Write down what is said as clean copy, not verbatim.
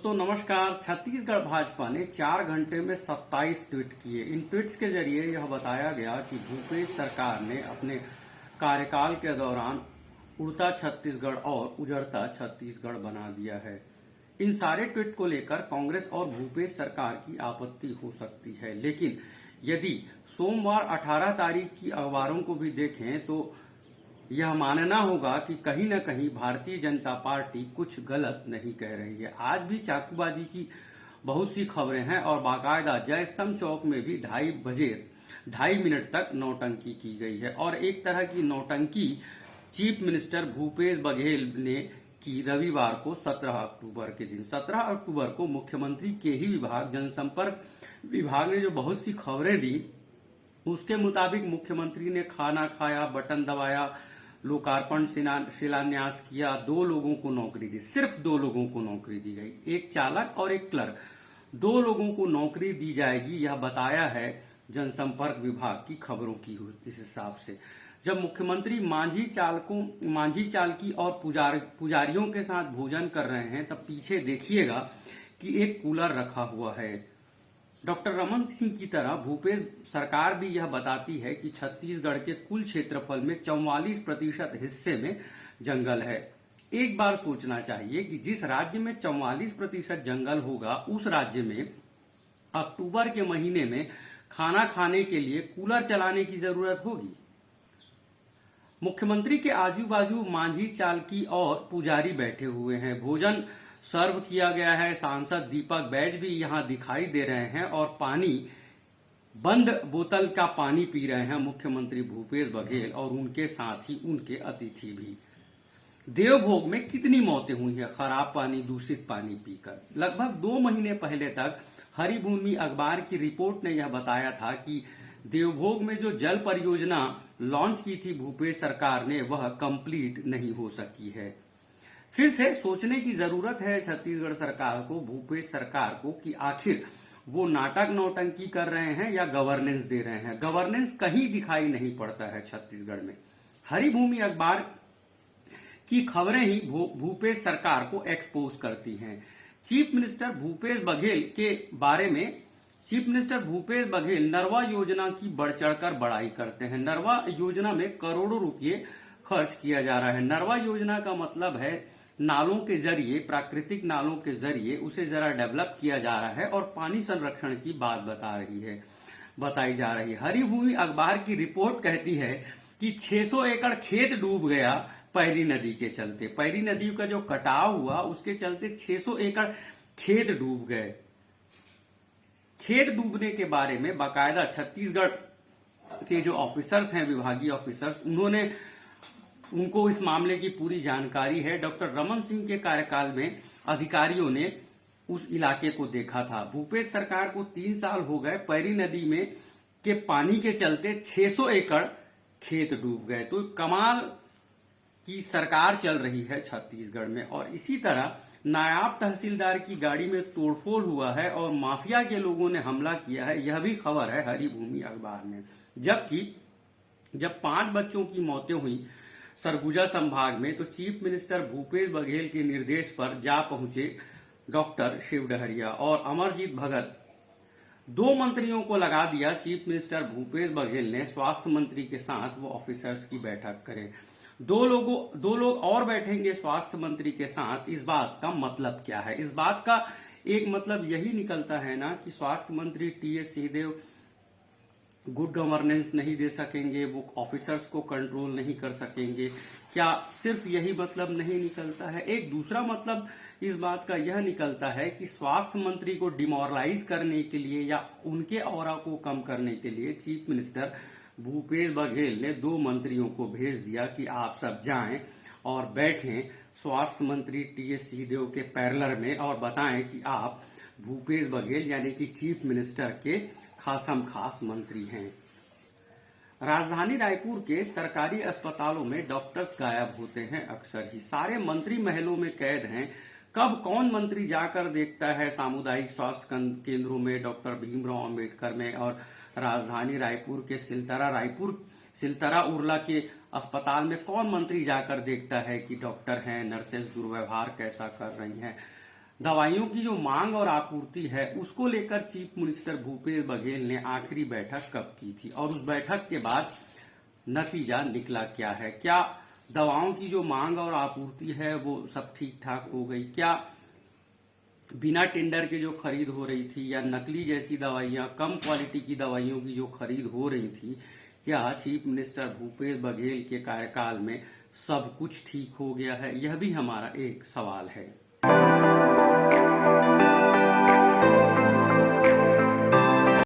दोस्तों नमस्कार। छत्तीसगढ़ भाजपा ने 4 घंटे में 27 ट्वीट किए। इन ट्वीट्स के जरिए यह बताया गया कि भूपेश सरकार ने अपने कार्यकाल के दौरान उड़ता छत्तीसगढ़ और उजड़ता छत्तीसगढ़ बना दिया है। इन सारे ट्वीट को लेकर कांग्रेस और भूपेश सरकार की आपत्ति हो सकती है, लेकिन यदि सोमवार 18 तारीख की अखबारों को भी देखें तो यह मानना होगा कि कहीं न कहीं भारतीय जनता पार्टी कुछ गलत नहीं कह रही है। आज भी चाकूबाजी की बहुत सी खबरें हैं और बाकायदा जय स्तंभ चौक में भी 2.5 मिनट तक नौटंकी की गई है। और एक तरह की नौटंकी चीफ मिनिस्टर भूपेश बघेल ने की रविवार को 17 अक्टूबर के दिन। 17 अक्टूबर को मुख्यमंत्री के ही विभाग जनसंपर्क विभाग ने जो बहुत सी खबरें दी, उसके मुताबिक मुख्यमंत्री ने खाना खाया, बटन दबाया, लोकार्पण शिलान्यास किया, 2 लोगों को नौकरी दी। सिर्फ 2 लोगों को नौकरी दी गई, एक चालक और एक क्लर्क। 2 लोगों को नौकरी दी जाएगी, यह बताया है जनसंपर्क विभाग की खबरों की इस हिसाब से। जब मुख्यमंत्री मांझी चालकी और पुजारियों के साथ भोजन कर रहे हैं, तब पीछे देखिएगा कि एक कूलर रखा हुआ है। डॉक्टर रमन सिंह की तरह भूपेश सरकार भी यह बताती है कि छत्तीसगढ़ के कुल क्षेत्रफल में 44% हिस्से में जंगल है। एक बार सोचना चाहिए कि जिस राज्य में 44% जंगल होगा, उस राज्य में अक्टूबर के महीने में खाना खाने के लिए कूलर चलाने की जरूरत होगी। मुख्यमंत्री के आजू बाजू मांझी चालकी और पुजारी बैठे हुए हैं। भोजन सर्व किया गया है। सांसद दीपक बैज भी यहां दिखाई दे रहे हैं और बंद बोतल का पानी पी रहे हैं मुख्यमंत्री भूपेश बघेल और उनके साथ ही उनके अतिथि भी। देवभोग में कितनी मौतें हुई हैं खराब पानी, दूषित पानी पीकर। लगभग 2 महीने पहले तक हरिभूमि अखबार की रिपोर्ट ने यह बताया था कि देवभोग में जो जल परियोजना लॉन्च की थी भूपेश सरकार ने, वह कंप्लीट नहीं हो सकी है। फिर से सोचने की जरूरत है छत्तीसगढ़ सरकार को, भूपेश सरकार को, कि आखिर वो नाटक नौटंकी कर रहे हैं या गवर्नेंस दे रहे हैं। गवर्नेंस कहीं दिखाई नहीं पड़ता है छत्तीसगढ़ में। हरिभूमि अखबार की खबरें ही भूपेश सरकार को एक्सपोज करती हैं। चीफ मिनिस्टर भूपेश बघेल के बारे में चीफ मिनिस्टर भूपेश बघेल नरवा योजना की बढ़ चढ़कर बड़ाई करते हैं। नरवा योजना में करोड़ों रुपये खर्च किया जा रहा है। नरवा योजना का मतलब है नालों के जरिए, प्राकृतिक नालों के जरिए उसे जरा डेवलप किया जा रहा है और पानी संरक्षण की बात बताई जा रही है। हरिभूमि अखबार की रिपोर्ट कहती है कि 600 एकड़ खेत डूब गया पैरी नदी के चलते। पैरी नदी का जो कटाव हुआ, उसके चलते 600 एकड़ खेत डूब गए। खेत डूबने के बारे में बाकायदा छत्तीसगढ़ के जो ऑफिसर्स हैं, विभागीय ऑफिसर्स, उनको इस मामले की पूरी जानकारी है। डॉक्टर रमन सिंह के कार्यकाल में अधिकारियों ने उस इलाके को देखा था। भूपेश सरकार को 3 साल हो गए, पैरी नदी में के पानी के चलते 600 एकड़ खेत डूब गए। तो कमाल की सरकार चल रही है छत्तीसगढ़ में। और इसी तरह नायब तहसीलदार की गाड़ी में तोड़फोड़ हुआ है और माफिया के लोगों ने हमला किया है, यह भी खबर है हरिभूमि अखबार में। जबकि जब 5 बच्चों की मौतें हुई सरगुजा संभाग में, तो चीफ मिनिस्टर भूपेश बघेल के निर्देश पर जा पहुंचे डॉक्टर शिव डहरिया और अमरजीत भगत। 2 मंत्रियों को लगा दिया चीफ मिनिस्टर भूपेश बघेल ने। स्वास्थ्य मंत्री के साथ वो ऑफिसर्स की बैठक करें। 2 लोग और बैठेंगे स्वास्थ्य मंत्री के साथ। इस बात का मतलब क्या है? इस बात का एक मतलब यही निकलता है ना कि स्वास्थ्य मंत्री टीएस सिंहदेव गुड गवर्नेंस नहीं दे सकेंगे, वो ऑफिसर्स को कंट्रोल नहीं कर सकेंगे। क्या सिर्फ यही मतलब नहीं निकलता है? एक दूसरा मतलब इस बात का यह निकलता है कि स्वास्थ्य मंत्री को डिमोरलाइज करने के लिए या उनके ऑरा को कम करने के लिए चीफ मिनिस्टर भूपेश बघेल ने 2 मंत्रियों को भेज दिया कि आप सब जाएं और बैठें स्वास्थ्य मंत्री टीएस सिंहदेव के पैरेलल में और बताएं कि आप भूपेश बघेल यानी कि चीफ मिनिस्टर के खासम खास मंत्री हैं। राजधानी रायपुर के सरकारी अस्पतालों में डॉक्टर्स गायब होते हैं अक्सर ही। सारे मंत्री महलों में कैद हैं। कब कौन मंत्री जाकर देखता है सामुदायिक स्वास्थ्य केंद्रों में, डॉक्टर भीमराव अंबेडकर में और राजधानी रायपुर के सिलतरा उरला के अस्पताल में कौन मंत्री जाकर देखता है कि डॉक्टर हैं, नर्सेस दुर्व्यवहार कैसा कर रही हैं। दवाइयों की जो मांग और आपूर्ति है उसको लेकर चीफ मिनिस्टर भूपेश बघेल ने आखिरी बैठक कब की थी और उस बैठक के बाद नतीजा निकला क्या है? क्या दवाओं की जो मांग और आपूर्ति है वो सब ठीक ठाक हो गई? क्या बिना टेंडर के जो खरीद हो रही थी या नकली जैसी दवाइयां, कम क्वालिटी की दवाइयों की जो खरीद हो रही थी, क्या चीफ मिनिस्टर भूपेश बघेल के कार्यकाल में सब कुछ ठीक हो गया है? यह भी हमारा एक सवाल है।